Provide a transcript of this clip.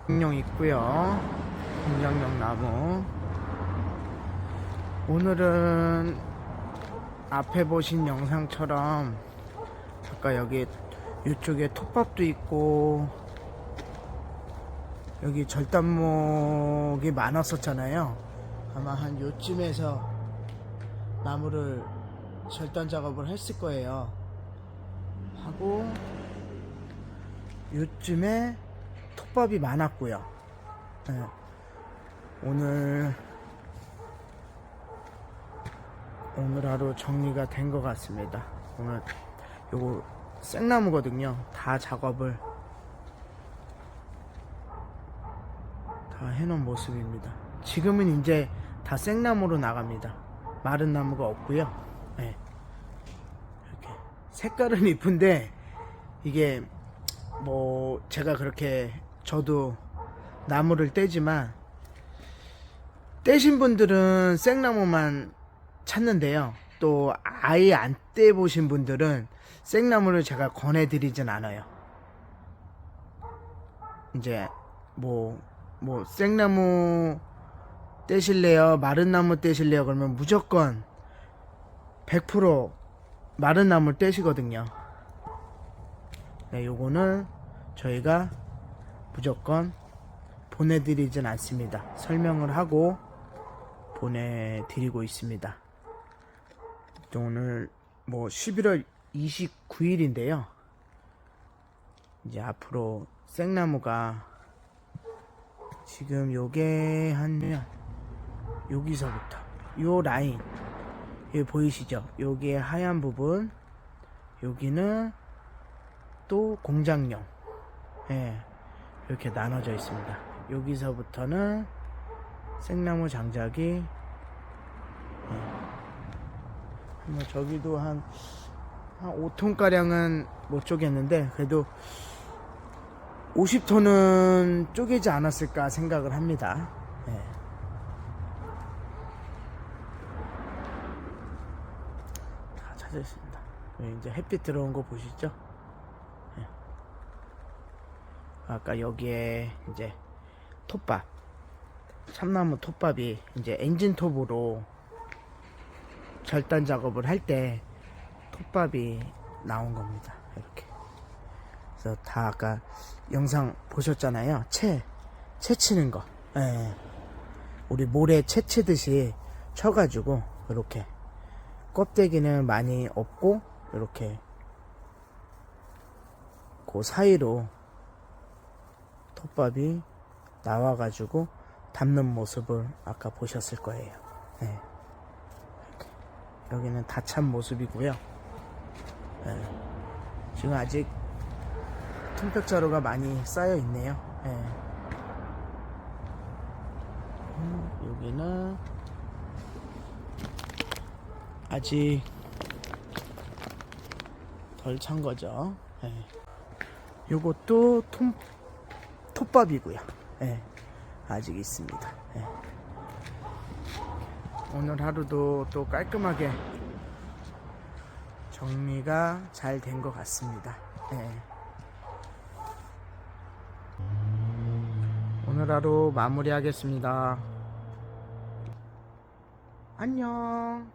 공장용 있고요. 공장용 나무. 오늘은 앞에 보신 영상처럼 아까 여기 이쪽에 톱밥도 있고 여기 절단목이 많았었잖아요. 아마 한 요쯤에서 나무를 절단 작업을 했을 거예요. 하고 요쯤에 톱밥이 많았고요. 네. 오늘 하루 정리가 된 것 같습니다. 오늘 요거 생나무거든요. 다 작업을 다 해놓은 모습입니다. 지금은 이제 다 생나무로 나갑니다. 마른 나무가 없고요. 네. 이렇게 색깔은 이쁜데 이게 뭐 제가 그렇게 저도 나무를 떼지만 떼신 분들은 생나무만 찾는데요. 또 아예 안 떼보신 분들은 생나무를 제가 권해드리진 않아요. 이제 뭐 생나무 떼실래요? 마른 나무 떼실래요? 그러면 무조건 100% 마른 나무 떼시거든요. 네, 요거는 저희가 무조건 보내드리진 않습니다. 설명을 하고 보내드리고 있습니다. 오늘 뭐 11월 29일인데요. 이제 앞으로 생나무가 지금 요게 한 여기서부터 요 라인 여기 보이시죠? 요게 하얀 부분, 여기는 또 공장용, 예, 이렇게 나눠져 있습니다. 여기서부터는 생나무 장작이 뭐 저기도 한 5톤 가량은 못 쪼갰는데 그래도 50톤은 쪼개지 않았을까 생각을 합니다. 네. 다 찾았습니다. 이제 햇빛 들어온 거 보시죠? 네. 아까 여기에 이제 톱밥, 참나무 톱밥이 이제 엔진톱으로 절단 작업을 할 때 톱밥이 나온 겁니다. 이렇게. 그래서 다 아까 영상 보셨잖아요. 채 치는 거. 예. 우리 모래 채 치듯이 쳐가지고 이렇게 껍데기는 많이 없고 이렇게 그 사이로 톱밥이 나와가지고 담는 모습을 아까 보셨을 거예요. 예. 여기는 다 찬 모습이고요. 예. 지금 아직 통백자루가 많이 쌓여 있네요. 예. 여기는 아직 덜 찬 거죠. 예. 요것도 톱밥이고요. 예. 아직 있습니다. 예. 오늘 하루도 또 깔끔하게 정리가 잘 된 것 같습니다. 네. 오늘 하루 마무리하겠습니다. 안녕.